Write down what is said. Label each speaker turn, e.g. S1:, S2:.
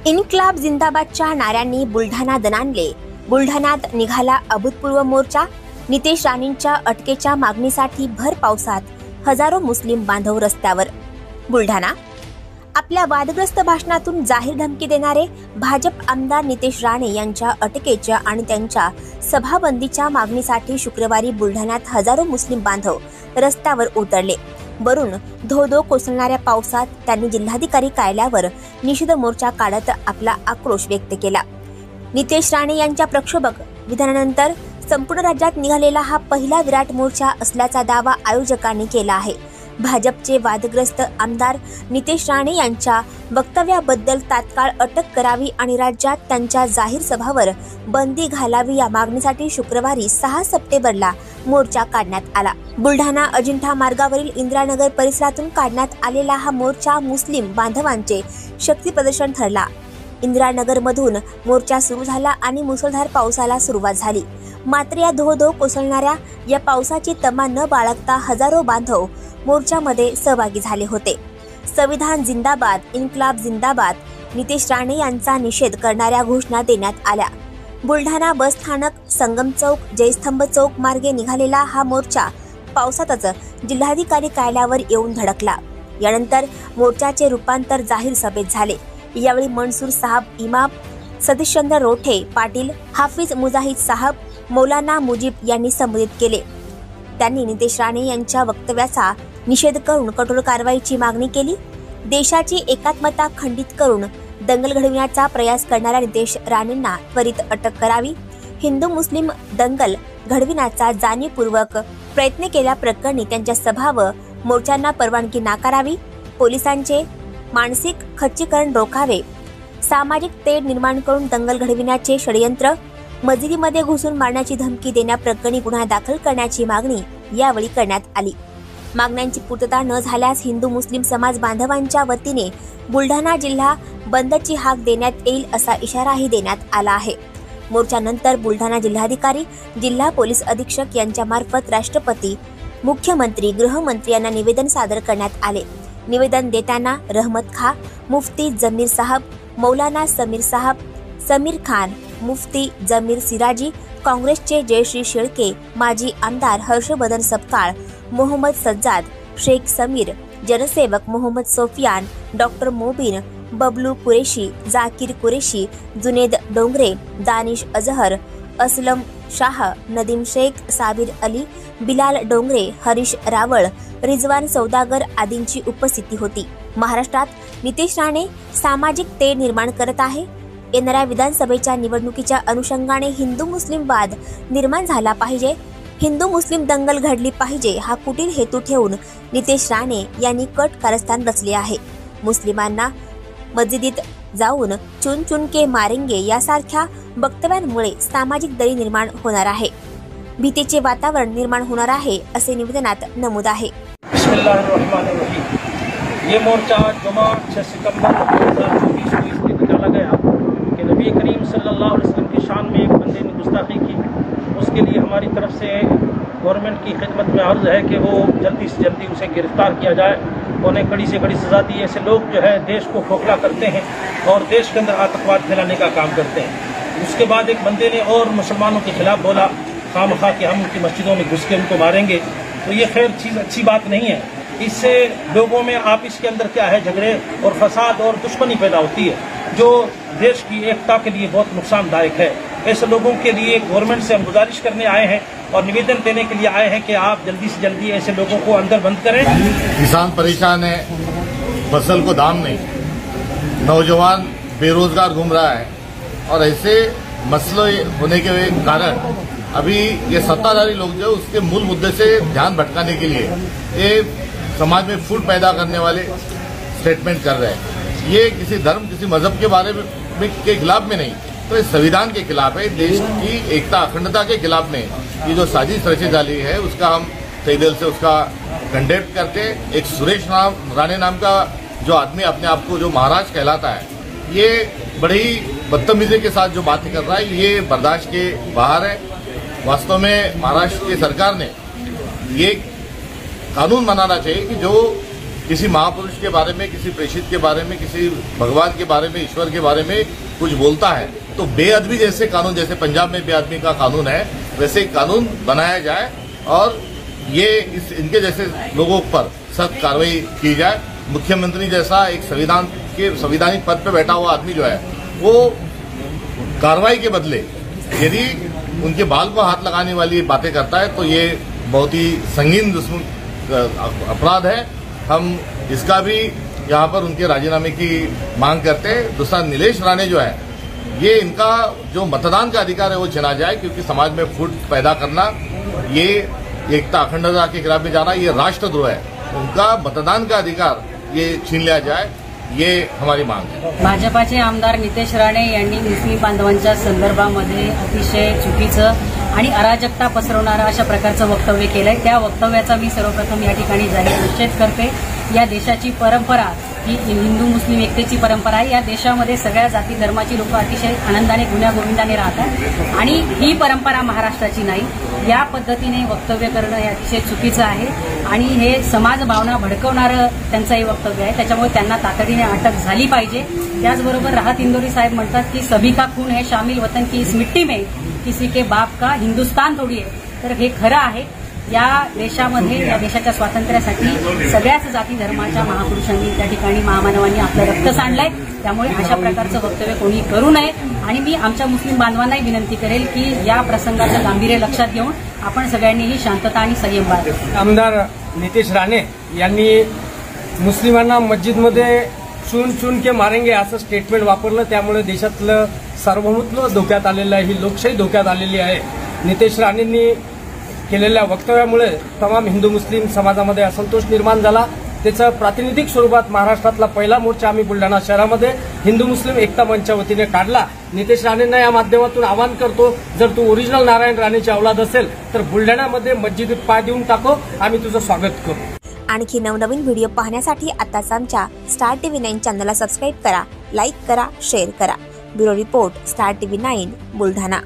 S1: इन्क्लाब जिंदाबादच्या नाऱ्यांनी बुलढाणा दणाणले। बुलढाण्यात निघाला अभूतपूर्व मोर्चा। नितेश राणेंच्या अटकेच्या मागणीसाठी भर पावसात हजारो मुस्लिम बांधव रस्त्यावर। बुलढाणा आपल्या वादग्रस्त भाषणातून जाहीर धमकी देणारे भाजप आमदार नितेश राणे यांच्या अटकेच्या आणि त्यांच्या सभाबंदीच्या मागणीसाठी शुक्रवारी बुलढाण्यात हजारो मुस्लिम बांधव रस्त्यावर उतरले। वरून धो कोसळणाऱ्या पावसात त्यांनी जिल्हाधिकारी कार्यालयावर निषेध मोर्चा काढत आपला आक्रोश व्यक्त केला। नितेश राणे यांच्या प्रक्षोभक विधानानंतर संपूर्ण राज्यात निघालेला हा पहिला विराट मोर्चा असल्याचा दावा आयोजकांनी केला आहे। भाजपचे वादग्रस्त आमदार नितेश राणे यांच्या वक्तव्याबद्दल तात्काळ अटक करावी आणि राज्यात त्यांच्या जाहीर सभावर बंदी घालावी या मागणीसाठी शुक्रवारी 6 सप्टेंबरला मोर्चा काढण्यात आला। बुलढाणा अजिंठा मार्गावरील इंदिरानगर परिसरातून काढण्यात आलेला हा मोर्चा मुस्लिम बांधवांचे शक्ती प्रदर्शन ठरला। इंदिरानगर मधून मोर्चा सुरू झाला आणि मुसळधार पावसाला सुरुवात झाली। मात्र या धो कोसळणाऱ्या या पावसाची तमा न बाळगता हजारो बांधव मोर्चामध्ये सहभागी झाले होते। संविधान जिंदाबाद, इन्क्लाब जिंदाबाद, नितेश राणे यांचा निषेध करणाऱ्या घोषणा देण्यात आल्या। बुलढाणा बस स्थानक, संगम चौक, जयस्तंभ चौक मार्गे निघालेला हा मोर्चा पावसातच जिल्हाधिकारी कार्यालयावर येऊन धडकला। यानंतर मोर्चाचे रूपांतर जाहीर सभेत झाले। यावेळी मनसूर साहब इमाम, सतीशचंद्र रोठे पाटील, हाफिज मुजाहिद साहब, मौलाना मुजीब यांनी संबोधित केले। त्यांनी नितेश राणे यांच्या वक्तव्याचा निषेध करून कठोर कारवाईची मागणी केली। देशाची एकात्मता खंडित करून दंगल घडविण्याचा प्रयास करणाऱ्या नितेश राणेंना त्वरित अटक करावी। हिंदू मुस्लिम दंगल घडविण्याचा जाणीवपूर्वक प्रयत्न केल्याप्रकरणी त्यांच्या सभा व मोर्चांना परवानगी नाकारावी। पोलिसांचे मानसिक खच्चीकरण रोखावे। सामाजिक तेढ निर्माण करून दंगल घडविण्याचे षडयंत्र, मस्जिदीमध्ये घुसून मारण्याची धमकी देण्याप्रकरणी गुन्हा दाखल करण्याची मागणी यावेळी करण्यात आली। मागण्यांची पूर्तता न झाल्यास हिंदू मुस्लिम समाज बांधवांच्या वतीने बुलढाणा जिल्हा बंदची हाक देण्यात येईल असा इशाराही देण्यात आला आहे। मोर्चानंतर बुलढाणा जिल्हाधिकारी, जिल्हा पोलीस अधीक्षक यांच्या मार्फत राष्ट्रपती, मुख्यमंत्री, गृहमंत्री यांना निवेदन सादर करण्यात आले। निवेदन देताना रहमत खां, मुफ्ती जमीर साहब, मौलाना समीर साहब, समीर खान, मुफ्ती जमीर सिराजी, काँग्रेसचे जयश्री शेळके, माजी आमदार हर्षवर्धन सपकाळ, मोहम्मद सज्जाद, शेख समीर, जनसेवक मोहम्मद सोफियान, डॉक्टर मोबिन, बबलू कुरेशी, जाकीर कुरेशी, जुनेद डोंगरे, दानिश अजहर, असलम शाह, नदीम शेख, साबिर अली, बिलाल डोंगरे, हरीश रावळ, रिजवान सौदागर आदींची उपस्थिती होती। महाराष्ट्रात नितेश राणे सामाजिक तेढ निर्माण करत आहे। येणाऱ्या विधानसभेच्या निवडणुकीच्या अनुषंगाने हिंदू मुस्लिम वाद निर्माण झाला पाहिजे, हिंदू मुस्लिम दंगल घडली पाहिजे हा कुटील हेतू ठेवून नितेश राणे यांनी कट कारस्थान रचले आहे। मुस्लिमांना मस्जिदीत जाऊन चुन चुन के मारेंगे यासारख्या वक्तव्यांमुळे सामाजिक दरी निर्माण होणार आहे, भीतीचे वातावरण निर्माण होणार आहे असे निवेदनात नमूद आहे।
S2: ये मोर्चा जुमा 6 सितंबर 2024 को इसलिए निकाला गया कि नबी करीम सल्लल्लाहु अलैहि वसल्लम की शान में एक बंदे ने गुस्ताखी की। उसके लिए हमारी तरफ से गवर्नमेंट की खिदमत में अर्ज़ है कि वो जल्दी से जल्दी उसे गिरफ्तार किया जाए, उन्हें कड़ी से कड़ी सज़ा दी। ऐसे लोग जो है देश को खोखला करते हैं और देश के अंदर आतंकवाद फैलाने का काम करते हैं। उसके बाद एक बंदे ने और मुसलमानों के खिलाफ बोला खामखा कि हम उनकी मस्जिदों में घुस के उनको मारेंगे, तो ये खैर चीज़ अच्छी बात नहीं है। इससे लोगों में आपस के अंदर क्या है झगड़े और फसाद और दुश्मनी पैदा होती है, जो देश की एकता के लिए बहुत नुकसानदायक है। ऐसे लोगों के लिए गवर्नमेंट से हम गुजारिश करने आए हैं और निवेदन देने के लिए आए हैं कि आप जल्दी से जल्दी ऐसे लोगों को अंदर बंद करें।
S3: किसान परेशान है, फसल को दाम नहीं, नौजवान बेरोजगार घूम रहा है और ऐसे मसले होने के कारण अभी ये सत्ताधारी लोग जो उसके मूल मुद्दे से ध्यान भटकाने के लिए ये समाज में फूट पैदा करने वाले स्टेटमेंट कर रहे हैं। ये किसी धर्म, किसी मजहब के बारे में के खिलाफ में नहीं, तो इस संविधान के खिलाफ है, देश की एकता अखंडता के खिलाफ में ये जो साजिश रची डाली है उसका हम सही दिल से उसका कंडेम करते। एक सुरेश राणे नाम का जो आदमी अपने आप को जो महाराज कहलाता है, ये बड़ी बदतमीजी के साथ जो बातें कर रहा है ये बर्दाश्त के बाहर है। वास्तव में महाराष्ट्र की सरकार ने ये कानून बनाना चाहिए कि जो किसी महापुरुष के बारे में, किसी प्रेषित के बारे में, किसी भगवान के बारे में, ईश्वर के बारे में कुछ बोलता है तो बेअदबी जैसे कानून, जैसे पंजाब में बेअदबी का कानून है, वैसे कानून बनाया जाए और ये इनके जैसे लोगों पर सख्त कार्रवाई की जाए। मुख्यमंत्री जैसा एक संवैधानिक पद पे बैठा हुआ आदमी जो है वो कार्रवाई के बदले यदि उनके बाल को हाथ लगाने वाली बातें करता है तो ये बहुत ही संगीन अपराध है। हम इसका भी यहाँ पर उनके राजीनामे की मांग करते हैं। दूसरा, नीलेश राणे जो है ये इनका जो मतदान का अधिकार है वो छीना जाए, क्योंकि समाज में फूट पैदा करना ये एकता अखंडता के खिलाफ में जाना ये राष्ट्रद्रोह है। उनका मतदान का अधिकार ये छीन लिया जाए, ये हमारी मांग है।
S4: भाजपाचे आमदार नितेश राणे यांनी मुस्लिम बांधवांच्या संदर्भामध्ये अतिशय चुकीचं आणि अराजकता पसरवणारं अशा प्रकारचं वक्तव्य केलंय। त्या वक्तव्याचा मी सर्वप्रथम या ठिकाणी जाहीर निषेध करते। या देशाची परंपरा ही हिंदू मुस्लिम एकतेची परंपरा आहे। या देशामध्ये सगळ्या जाती धर्माची लोक अतिशय आनंदाने गुण्यागोविंदाने राहतात आणि ही परंपरा महाराष्ट्राची नाही। या पद्धतीने वक्तव्य करणं हे अतिशय चुकीचं आहे आणि हे समाज भावना भडकवणारं त्यांचं हे वक्तव्य आहे। त्याच्यामुळे त्यांना तातडीने अटक झाली पाहिजे। त्याचबरोबर राहत इंदोरी साहेब म्हणतात की सभी का खून है शामिल वतन की इस मिट्टी में, किसी के बाप का हिंदुस्तान थोडी आहे। तर हे खरं आहे। या देशामध्ये, या देशाच्या स्वातंत्र्यासाठी सगळ्याच जाती धर्माच्या महापुरुषांनी त्या ठिकाणी महामानवांनी आपलं रक्त सांडलंय। त्यामुळे अशा प्रकारचं वक्तव्य कोणी करू नये आणि मी आमच्या मुस्लिम बांधवांनाही विनंती करेल की या प्रसंगाचं गांभीर्य लक्षात घेऊन आपण सगळ्यांनीही शांतता आणि संयम बाळगावा।
S5: आमदार नितेश राणे यांनी मुस्लिमांना मस्जिदमध्ये चून के मारेंगे असं स्टेटमेंट वापरलं, त्यामुळे देशातलं सार्वभौमत्व धोक्यात आलेलं आहे, ही लोकशाही धोक्यात आलेली आहे। नितेश राणेंनी केलेल्या वक्तव्यामुळे तमाम हिंदू मुस्लिम समाजामध्ये असंतोष निर्माण झाला। त्याचं प्रातिनिधिक स्वरूपात महाराष्ट्रातला पहिला मोर्चा आम्ही बुलढाणा शहरामध्ये हिंदू मुस्लिम एकता मंचच्या वतीने काढला। नितेश राणेंना या माध्यमातून आवाहन करतो, जर तू ओरिजिनल नारायण राणेची औलाद असेल तर बुलढाण्यामध्ये मस्जिदीत पाय देऊन टाको, आम्ही तुझं स्वागत करू।
S1: आणखी नवनवीन व्हिडिओ पाहण्यासाठी आताच आमच्या स्टार TV 9 चॅनलला सबस्क्राईब करा, लाईक करा, शेअर करा। Bureau report, star TV 9 Buldhana.